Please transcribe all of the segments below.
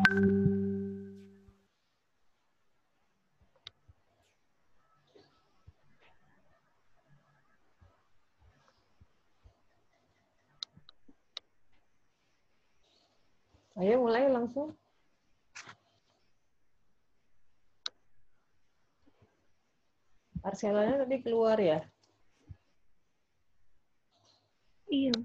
Ayo mulai langsung. Arselanya tadi keluar ya? Iya.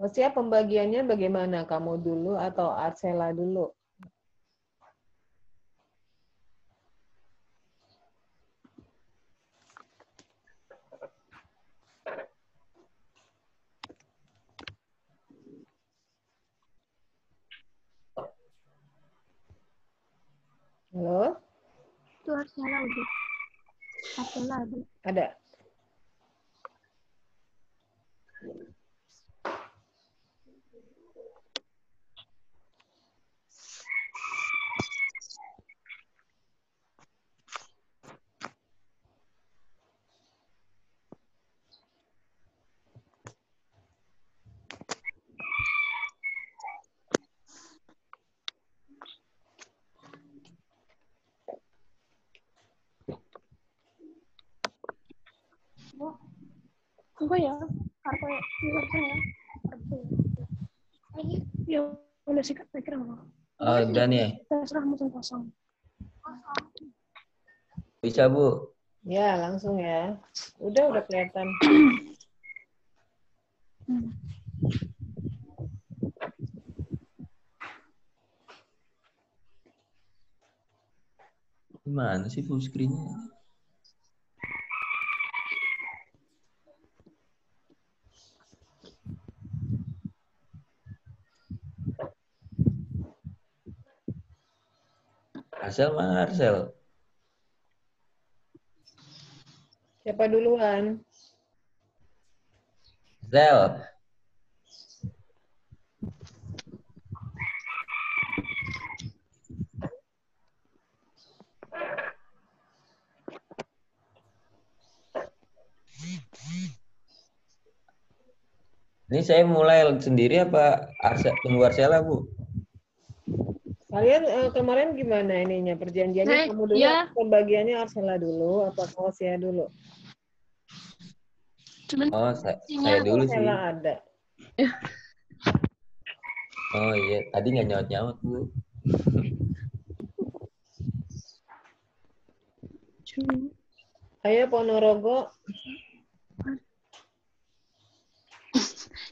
Siap, pembagiannya bagaimana? Kamu dulu atau Arsela dulu? Halo? Itu Arsela udah. Arsela ada. Ada. Apa ya? Kartu ya? Ya udah sikat pikir apa? Udah nih. Terserah mesin kosong. Bisa, Bu? Ya, langsung ya. Udah kelihatan. Gimana sih full screen-nya? Arsel mana Arsel? Siapa duluan? Zel. Ini saya mulai sendiri apa tunggu Arsela, Bu? Kalian kemarin gimana ininya? Perjanjiannya kamu dulu, Ya. pembagiannya Arsela dulu, atau Kausia dulu? Cuman saya dulu sih. Arsela ada. Oh iya, tadi nggak nyaut-nyaut, Bu. Ayo Ponorogo.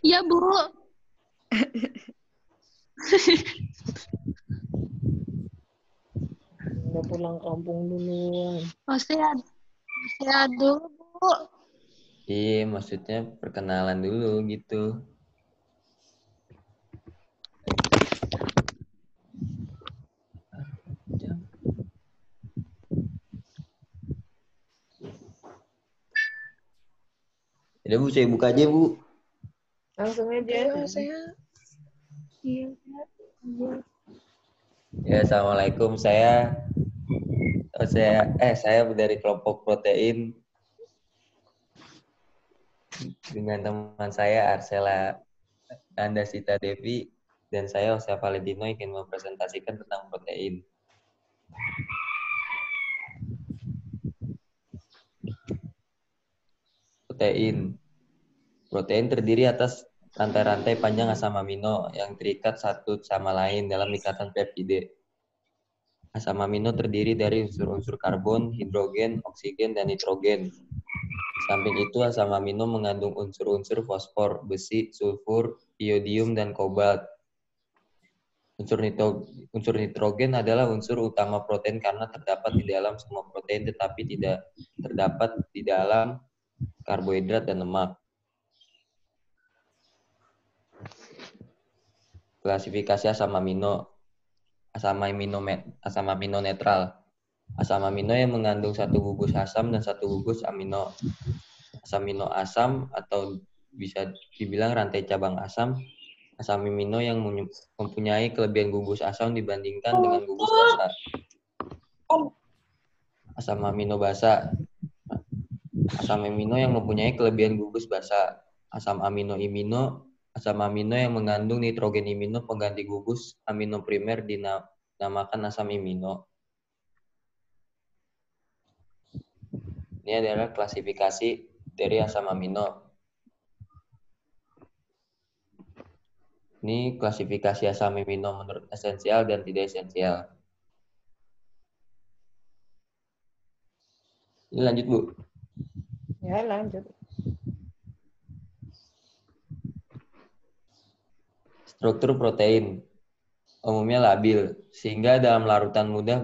Iya, Bu. Udah pulang kampung duluan. Saya dulu, Bu. Iya, maksudnya perkenalan dulu gitu. Ya Bu, saya buka aja, Bu. Langsung aja. Iya, saya. Iya. Ya, Assalamualaikum. Saya dari kelompok protein dengan teman saya Arsela Andasita Devi dan saya Osea Valentino ingin mempresentasikan tentang protein. Protein terdiri atas rantai-rantai panjang asam amino yang terikat satu sama lain dalam ikatan peptide. Asam amino terdiri dari unsur-unsur karbon, hidrogen, oksigen, dan nitrogen. Samping itu, asam amino mengandung unsur-unsur fosfor, besi, sulfur, iodium, dan kobalt. Unsur nitrogen adalah unsur utama protein karena terdapat di dalam semua protein tetapi tidak terdapat di dalam karbohidrat dan lemak. Klasifikasi asam amino. Asam amino netral. Asam amino yang mengandung satu gugus asam dan satu gugus amino. Asam amino asam atau bisa dibilang rantai cabang asam. Asam amino yang mempunyai kelebihan gugus asam dibandingkan dengan gugus dasar. Asam amino basa. Asam amino yang mempunyai kelebihan gugus basa. Asam amino yang mengandung nitrogen imino pengganti gugus amino primer dinamakan asam amino. Ini adalah klasifikasi dari asam amino. Ini klasifikasi asam amino menurut esensial dan tidak esensial. Ini lanjut, Bu. Ya, lanjut. Struktur protein umumnya labil, sehingga dalam larutan mudah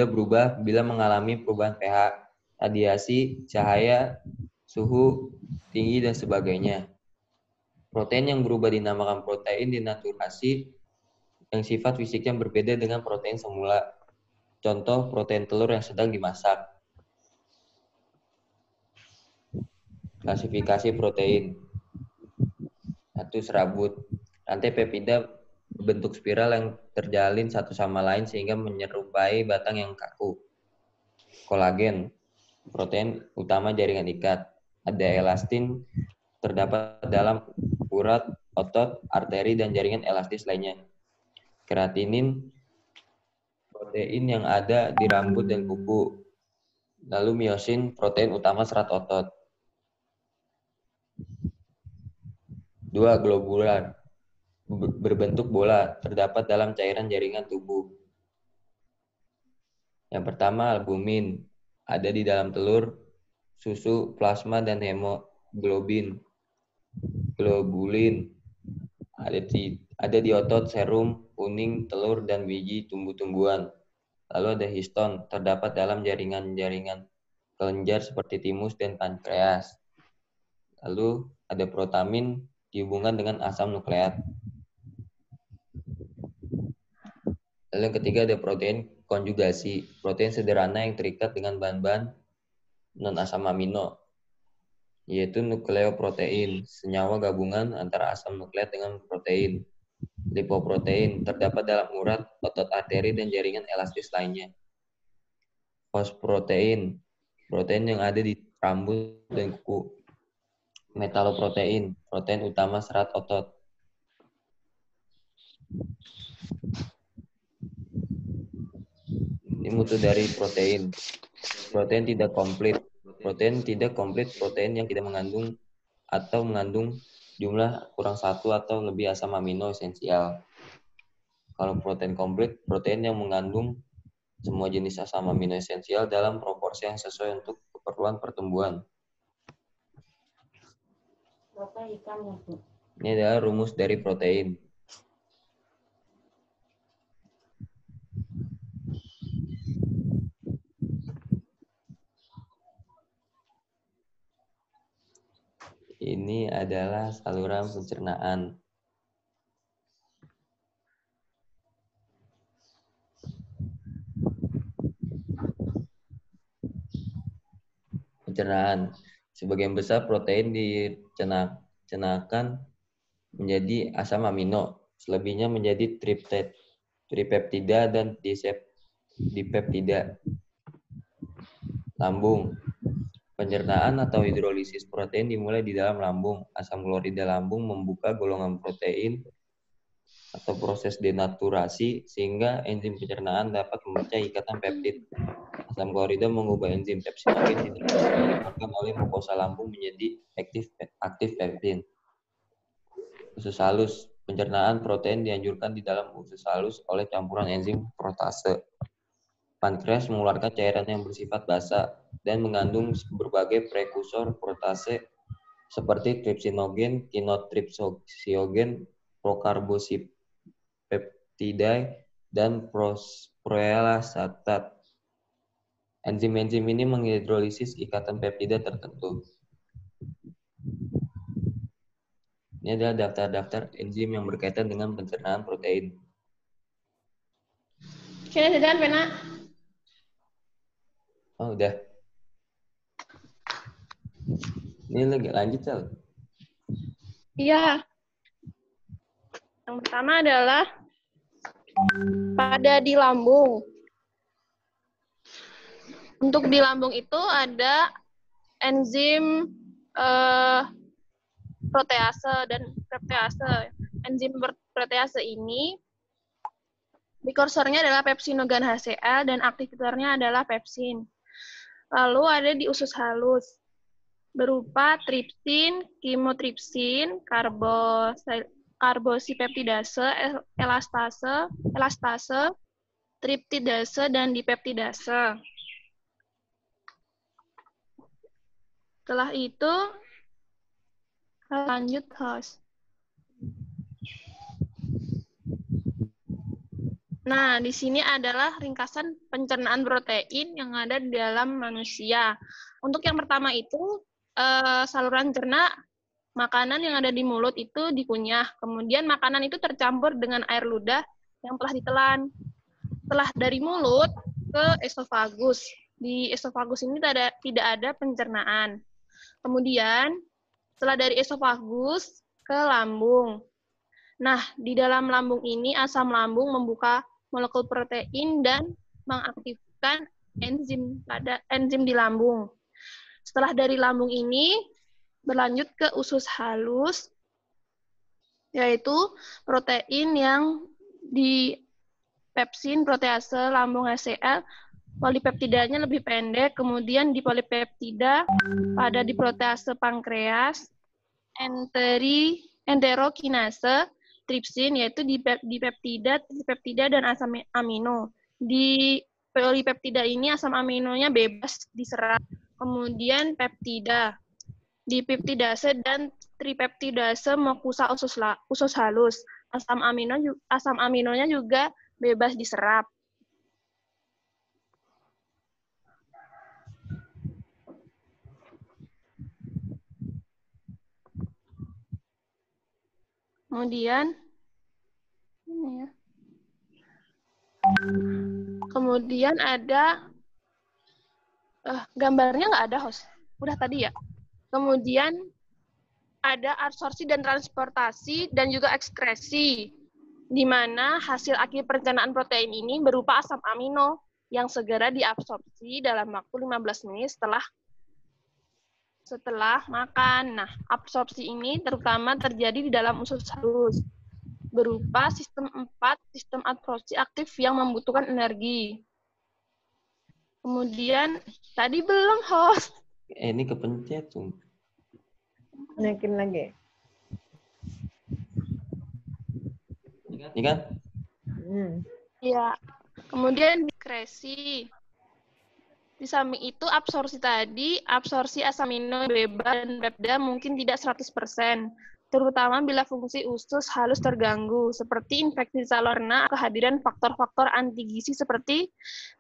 berubah bila mengalami perubahan pH, radiasi, cahaya, suhu tinggi, dan sebagainya. Protein yang berubah dinamakan protein dinaturasi yang sifat fisiknya berbeda dengan protein semula. Contoh, protein telur yang sedang dimasak. Klasifikasi protein. 1. Serabut. Rantai peptida berbentuk spiral yang terjalin satu sama lain sehingga menyerupai batang yang kaku. Kolagen. Protein utama jaringan ikat. Ada elastin terdapat dalam urat, otot, arteri, dan jaringan elastis lainnya. Keratinin. Protein yang ada di rambut dan kuku. Lalu miosin, protein utama serat otot. 2. Globular. Berbentuk bola, terdapat dalam cairan jaringan tubuh. Yang pertama, albumin. Ada di dalam telur, susu, plasma, dan hemoglobin. Globulin. Ada di otot, serum, kuning, telur, dan biji tumbuh-tumbuhan. Lalu ada histon, terdapat dalam jaringan-jaringan kelenjar seperti timus dan pankreas. Lalu ada protamin dihubungkan dengan asam nukleat. Lalu yang ketiga ada protein konjugasi, protein sederhana yang terikat dengan bahan-bahan non-asam amino, yaitu nukleoprotein, senyawa gabungan antara asam nukleat dengan protein. Lipoprotein, terdapat dalam urat, otot arteri, dan jaringan elastis lainnya. Fosprotein, protein yang ada di rambut dan kuku. Metaloprotein, protein utama serat otot. Ini mutu dari protein. Protein tidak komplit. Protein tidak komplit, protein yang tidak mengandung atau mengandung jumlah kurang satu atau lebih asam amino esensial. Kalau protein komplit, protein yang mengandung semua jenis asam amino esensial dalam proporsi yang sesuai untuk keperluan pertumbuhan. Ini adalah rumus dari protein. Ini adalah saluran pencernaan. Pencernaan. Sebagian besar protein dicernakan menjadi asam amino. Selebihnya menjadi tripeptida dan dipeptida. Lambung. Pencernaan atau hidrolisis protein dimulai di dalam lambung. Asam klorida lambung membuka golongan protein atau proses denaturasi sehingga enzim pencernaan dapat memecah ikatan peptid. Asam klorida mengubah enzim pepsinogen dilakukan oleh mukosa lambung menjadi aktif peptin. Usus halus. Pencernaan protein dianjurkan di dalam usus halus oleh campuran enzim protase. Pankreas mengeluarkan cairan yang bersifat basa dan mengandung berbagai prekursor protase seperti tripsinogen, kinotripsiogen, prokarbosipeptidae, dan proelastat. Enzim-enzim ini menghidrolisis ikatan peptida tertentu. Ini adalah daftar-daftar enzim yang berkaitan dengan pencernaan protein. Sini sedan pena. Oh, udah. Ini lagi lanjut, Sal. Iya. Yang pertama adalah pada di lambung. Untuk di lambung itu ada enzim protease dan peptidase. Enzim protease ini prekursornya adalah pepsinogen HCl dan aktivatornya adalah pepsin. Lalu ada di usus halus berupa tripsin, kimotripsin, karbosipeptidase, elastase, triptidase, dan dipeptidase. Setelah itu, lanjut host. Nah, di sini adalah ringkasan pencernaan protein yang ada di dalam manusia. Untuk yang pertama itu, saluran cerna makanan yang ada di mulut itu dikunyah. Kemudian makanan itu tercampur dengan air ludah yang telah ditelan. Setelah dari mulut ke esofagus. Di esofagus ini tidak ada pencernaan. Kemudian, setelah dari esofagus ke lambung. Nah, di dalam lambung ini asam lambung membuka molekul protein dan mengaktifkan enzim di lambung. Setelah dari lambung ini, berlanjut ke usus halus, yaitu protein yang di pepsin, protease, lambung HCl, polipeptidanya lebih pendek, kemudian di polipeptida pada di protease pankreas, enterokinase, tripsin, yaitu di peptida dan asam amino. Di polipeptida ini asam aminonya bebas diserap. Kemudian peptida, di peptidase dan tripeptidase mukosa usus halus. Asam aminonya juga bebas diserap. Kemudian, ini ya. Kemudian ada, gambarnya nggak ada, host. Udah tadi ya. Kemudian ada absorpsi dan transportasi dan juga ekskresi, di mana hasil akhir pencernaan protein ini berupa asam amino yang segera diabsorpsi dalam waktu 15 menit setelah makan. Nah, absorpsi ini terutama terjadi di dalam usus halus, berupa sistem 4, sistem absorpsi aktif yang membutuhkan energi. Kemudian, tadi belum, host. Ini kepencet tuh. Naikin lagi. Ini kan? Ya. Kemudian diskresi. Di samping itu absorpsi tadi, absorpsi asam amino bebas dan peptida mungkin tidak 100%, terutama bila fungsi usus halus terganggu, seperti infeksi saluran, kehadiran faktor-faktor anti gizi seperti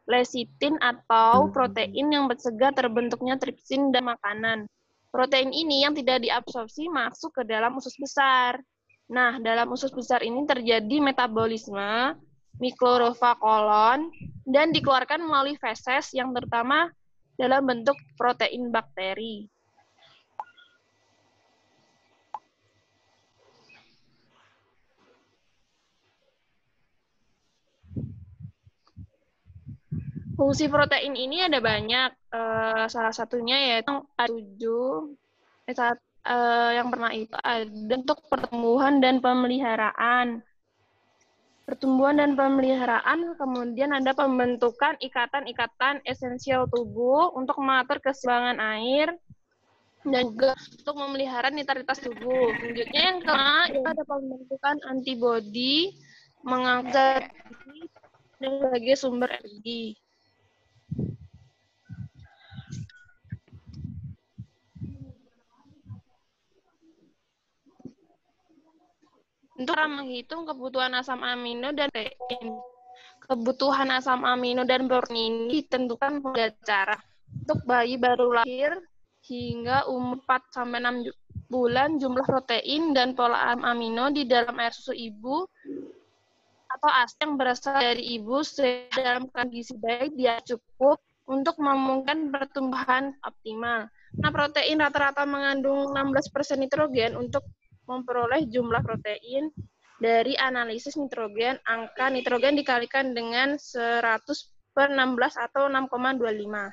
lecitin atau protein yang mencegah terbentuknya tripsin dan makanan. Protein ini yang tidak diabsorpsi masuk ke dalam usus besar. Nah, dalam usus besar ini terjadi metabolisme mikroflora kolon dan dikeluarkan melalui feses yang terutama dalam bentuk protein bakteri. Fungsi protein ini ada banyak. Salah satunya yaitu yang pernah itu ada untuk pertumbuhan dan pemeliharaan. Pertumbuhan dan pemeliharaan, kemudian ada pembentukan ikatan-ikatan esensial tubuh untuk mengatur keseimbangan air, dan juga untuk memelihara netralitas tubuh. Selanjutnya yang kelima, ada pembentukan antibodi, mengangkat sebagai sumber energi. Untuk menghitung kebutuhan asam amino dan protein. Kebutuhan asam amino dan protein ini ditentukan pada cara. Untuk bayi baru lahir hingga umur 4-6 bulan, jumlah protein dan pola asam amino di dalam air susu ibu atau ASI yang berasal dari ibu dalam kondisi baik dia cukup untuk memungkinkan pertumbuhan optimal. Nah, protein rata-rata mengandung 16% nitrogen. Untuk memperoleh jumlah protein dari analisis nitrogen, angka nitrogen dikalikan dengan 100/16 atau 6,25.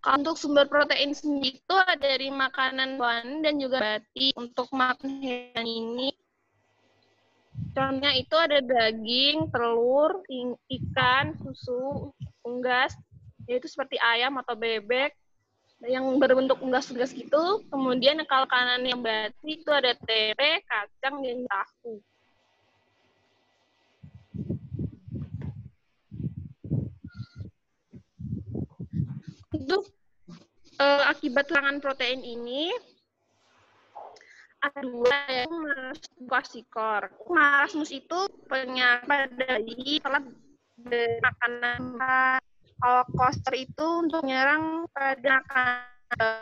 Untuk sumber protein sendiri itu ada dari makanan hewan dan juga nabati. Untuk makan hewan ini, contohnya itu ada daging, telur, ikan, susu, unggas, yaitu seperti ayam atau bebek, yang berbentuk unggas-unggas gitu. Kemudian kalau kanan yang nabati itu ada tempe, kacang, dan tahu. Untuk akibat kekurangan protein ini ada dua, yaitu marasmus kwashiorkor. Marasmus itu penyakit pada bayi setelah makanan. Kalau kwashiorkor itu untuk menyerang pada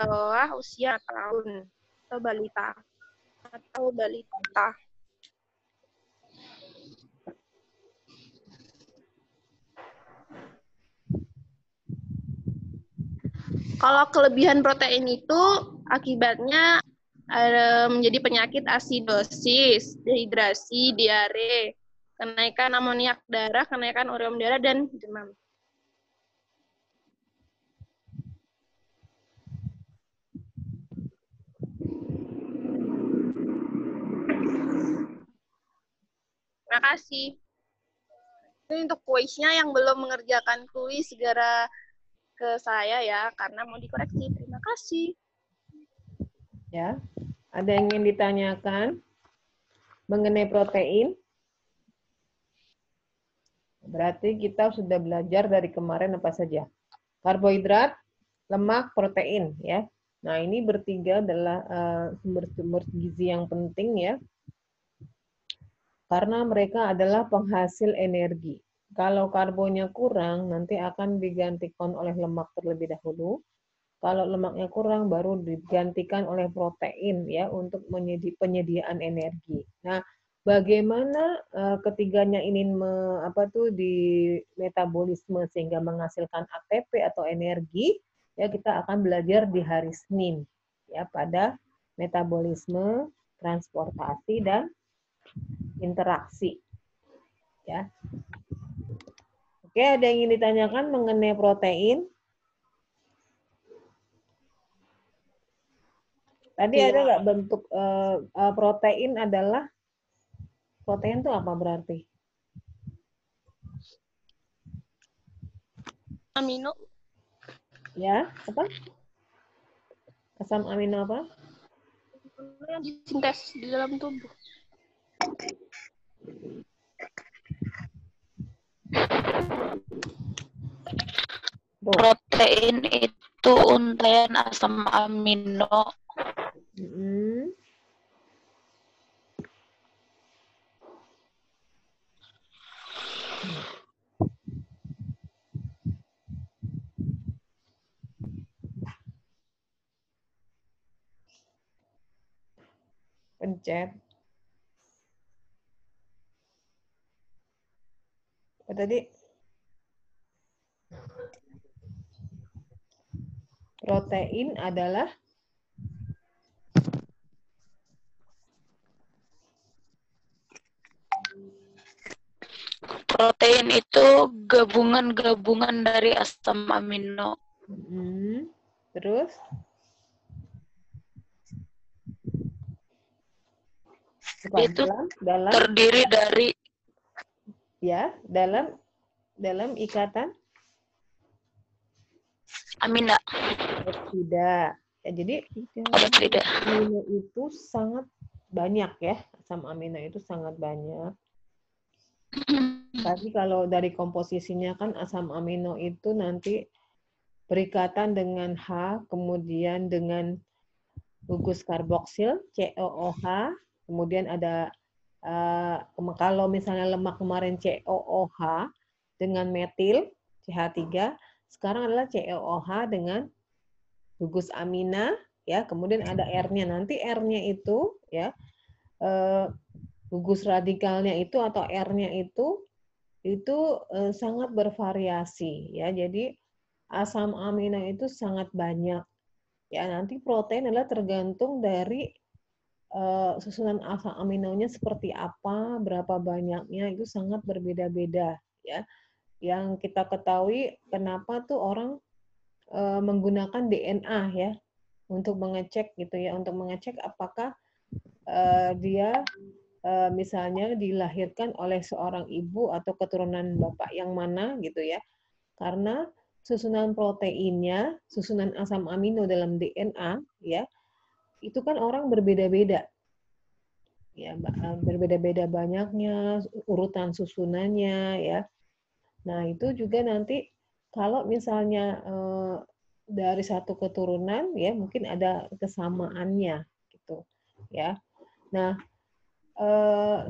bawah usia tahun atau balita. Kalau kelebihan protein itu akibatnya menjadi penyakit asidosis, dehidrasi, diare, kenaikan amoniak darah, kenaikan ureum darah, dan demam. Terima kasih. Ini untuk kuisnya yang belum mengerjakan kuis segera ke saya ya, karena mau dikoreksi. Terima kasih. Ya, ada yang ingin ditanyakan mengenai protein? Berarti kita sudah belajar dari kemarin apa saja? Karbohidrat, lemak, protein, ya. Nah, ini bertiga adalah sumber-sumber gizi yang penting ya, karena mereka adalah penghasil energi. Kalau karbonnya kurang, nanti akan digantikan oleh lemak terlebih dahulu. Kalau lemaknya kurang, baru digantikan oleh protein ya untuk penyediaan energi. Nah, bagaimana ketiganya ini di metabolisme sehingga menghasilkan ATP atau energi? Ya, kita akan belajar di hari Senin ya pada metabolisme, transportasi dan interaksi. Ya. Oke, ada yang ingin ditanyakan mengenai protein? Tadi ada nggak bentuk protein adalah, protein itu apa berarti? Amino. Ya, apa? Asam amino apa? Yang disintesis di dalam tubuh. Protein itu untaian asam amino. Pencet. Apa tadi? Protein adalah Protein itu gabungan-gabungan dari asam amino. Terus? Apa? Itu dalam terdiri dari dalam ikatan amina. Tidak. Ya, jadi amino itu sangat banyak ya. Asam amino itu sangat banyak. Tapi kalau dari komposisinya kan asam amino itu nanti berikatan dengan H, kemudian dengan gugus karboksil, COOH, kemudian ada kalau misalnya lemak kemarin COOH dengan metil, CH3, sekarang adalah COOH dengan gugus amina, ya, kemudian ada R-nya. Nanti R-nya itu, ya, gugus radikalnya itu atau R-nya itu sangat bervariasi, ya. Jadi asam amino itu sangat banyak. Ya, nanti protein adalah tergantung dari susunan asam aminonya seperti apa, berapa banyaknya, itu sangat berbeda-beda, ya. Yang kita ketahui kenapa tuh orang menggunakan DNA ya untuk mengecek gitu ya, untuk mengecek apakah dia misalnya dilahirkan oleh seorang ibu atau keturunan bapak yang mana gitu ya. Karena susunan proteinnya, susunan asam amino dalam DNA ya, itu kan orang berbeda-beda. Ya, berbeda-beda banyaknya urutan susunannya ya. Nah, itu juga nanti kalau misalnya dari satu keturunan ya mungkin ada kesamaannya gitu ya. Nah,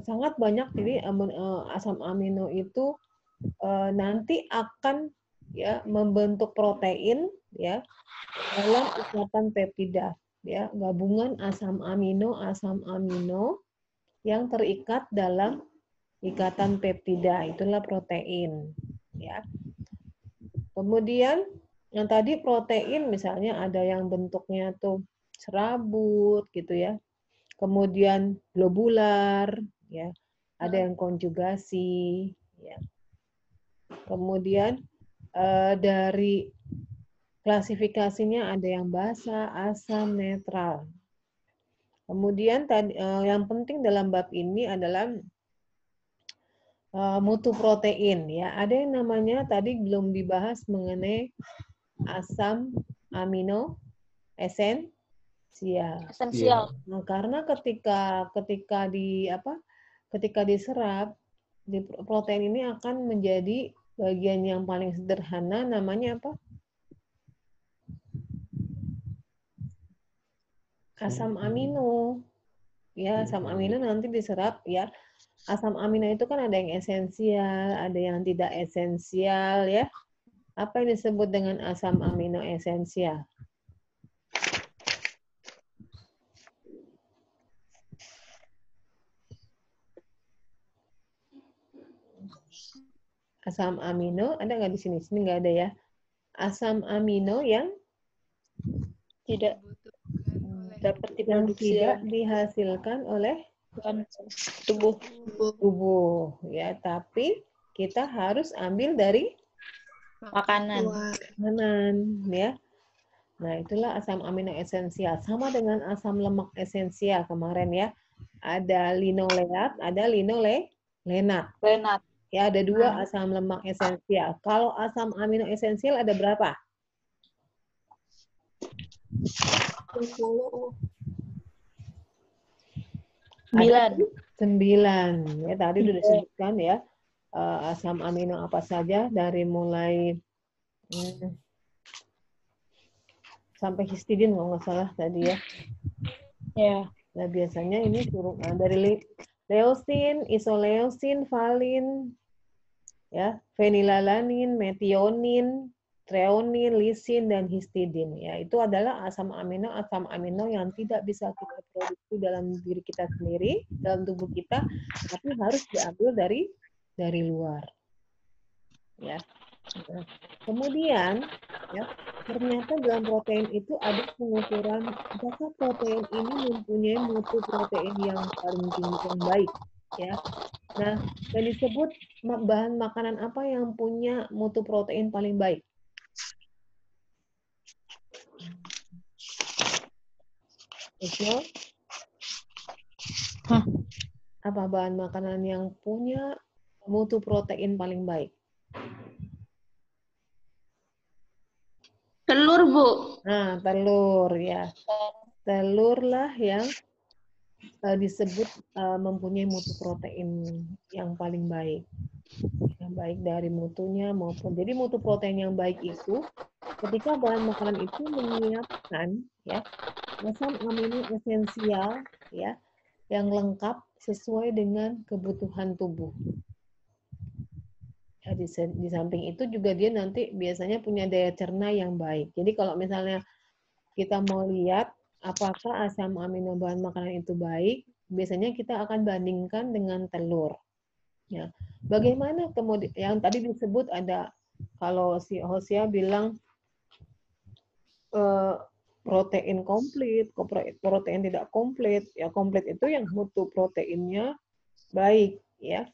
sangat banyak jadi asam amino itu nanti akan ya membentuk protein ya dalam ikatan peptida ya, gabungan asam amino yang terikat dalam ikatan peptida, itulah protein ya. Kemudian yang tadi protein misalnya ada yang bentuknya tuh serabut gitu ya. Kemudian globular, ya, ada yang konjugasi, ya. Kemudian dari klasifikasinya ada yang basa, asam, netral. Kemudian yang penting dalam bab ini adalah mutu protein, ya. Ada yang namanya tadi belum dibahas mengenai asam amino esensial. Esensial. Nah, karena ketika diserap, protein ini akan menjadi bagian yang paling sederhana, namanya apa? Asam amino. Ya, asam amino nanti diserap ya. Asam amino itu kan ada yang esensial, ada yang tidak esensial ya. Apa yang disebut dengan asam amino esensial? Asam amino ada nggak di sini? Sini nggak ada ya. Asam amino yang Tidak dapat yang diproduksi tidak dihasilkan oleh tubuh. ya, tapi kita harus ambil dari Makanan. ya. Nah, itulah asam amino esensial. Sama dengan asam lemak esensial kemarin ya. Ada linoleat, ada linolenat. Ya, ada dua asam lemak esensial. Kalau asam amino esensial ada berapa? 9. 9. Ya, tadi sudah disebutkan ya. Asam amino apa saja dari mulai sampai histidin kalau nggak salah tadi ya. Ya. Nah, biasanya ini suruh dari leusin, isoleusin, valin, ya, fenilalanin, metionin, treonin, lisin, dan histidin. Ya, itu adalah asam amino yang tidak bisa kita produksi dalam diri kita sendiri, dalam tubuh kita, tapi harus diambil dari luar. Ya. Nah, kemudian, ya, ternyata dalam protein itu ada pengukuran apakah protein ini mempunyai mutu protein yang paling tinggi, yang baik. Ya. Nah, yang disebut bahan makanan apa yang punya mutu protein paling baik? Apa bahan makanan yang punya mutu protein paling baik? Telur, Bu. Nah, telur ya. Telurlah yang disebut mempunyai mutu protein yang paling baik. Yang baik dari mutunya maupun. Jadi mutu protein yang baik itu ketika bahan makanan itu menyiapkan ya asam amino esensial ya yang lengkap sesuai dengan kebutuhan tubuh. Ya, di samping itu juga dia nanti biasanya punya daya cerna yang baik. Jadi kalau misalnya kita mau lihat apakah asam amino bahan makanan itu baik, biasanya kita akan bandingkan dengan telur. Ya. Bagaimana kemudian yang tadi disebut ada kalau si Hosia bilang protein komplit, protein tidak komplit. Ya komplit itu yang mutu proteinnya baik, ya.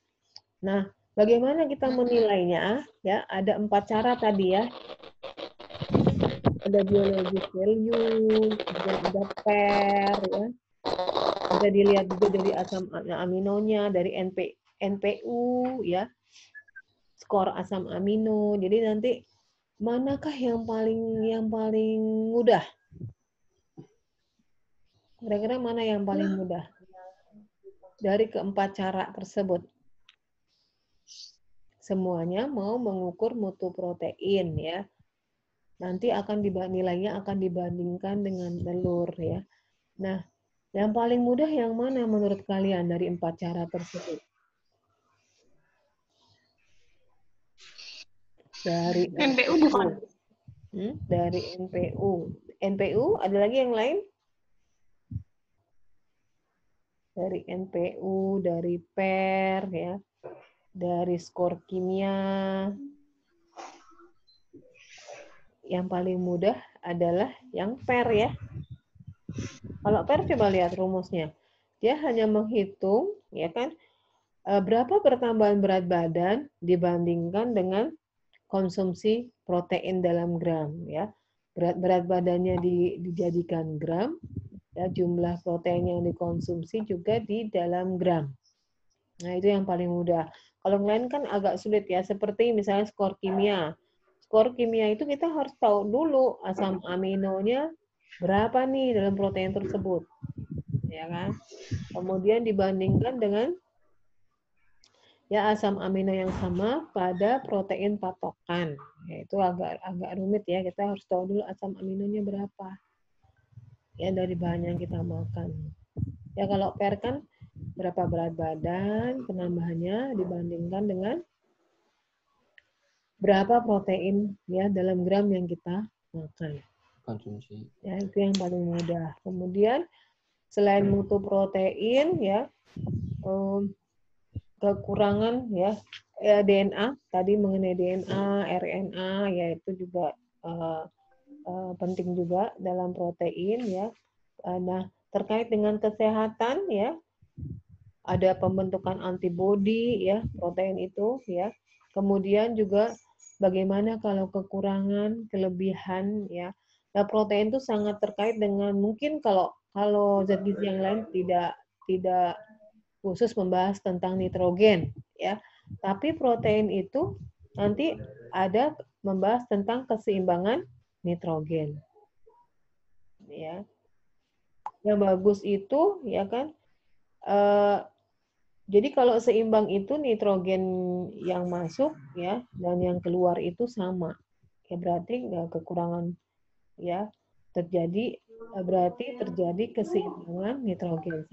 Nah, bagaimana kita menilainya? Ya, ada 4 cara tadi ya. ada biologic value, kemudian ada pair, ya. Bisa dilihat juga dari asam aminonya, dari NPU, ya, skor asam amino. Jadi nanti manakah yang paling mudah? Kira-kira mana yang paling mudah dari keempat cara tersebut? Semuanya mau mengukur mutu protein, ya. Nanti nilainya akan dibandingkan dengan telur, ya. Nah, yang paling mudah yang mana menurut kalian dari 4 cara tersebut? Dari NPU bukan? Dari NPU. NPU, ada lagi yang lain? Dari NPU, dari PER, ya. Dari skor kimia. Yang paling mudah adalah yang PER, ya. Kalau PER coba lihat rumusnya. Dia hanya menghitung, ya kan, berapa pertambahan berat badan dibandingkan dengan konsumsi protein dalam gram, ya. Berat badannya dijadikan gram, ya, jumlah protein yang dikonsumsi juga di dalam gram. Nah, itu yang paling mudah. Kalau yang lain kan agak sulit, ya, seperti misalnya skor kimia. Skor kimia itu kita harus tahu dulu asam aminonya berapa nih dalam protein tersebut, ya kan? Kemudian dibandingkan dengan ya asam amino yang sama pada protein patokan. Ya, itu agak rumit, ya. Kita harus tahu dulu asam aminonya berapa, ya, dari bahan yang kita makan. Ya, kalau PER kan berapa berat badan penambahannya dibandingkan dengan berapa protein, ya, dalam gram yang kita makan. Konsumsi. Ya, itu yang paling mudah. Kemudian selain mutu protein, ya, kekurangan, ya, DNA tadi mengenai DNA, RNA, ya, itu juga penting juga dalam protein, ya. Nah, terkait dengan kesehatan, ya, ada pembentukan antibodi, ya, protein itu, ya. Kemudian juga bagaimana kalau kekurangan, kelebihan, ya. Nah, protein itu sangat terkait dengan mungkin kalau zat gizi yang lain tidak khusus membahas tentang nitrogen, ya. Tapi protein itu nanti ada membahas tentang keseimbangan nitrogen. Ya. Yang bagus itu, ya kan, jadi kalau seimbang itu nitrogen yang masuk, ya, dan yang keluar itu sama. Ya, berarti nggak kekurangan, ya, berarti terjadi keseimbangan nitrogen.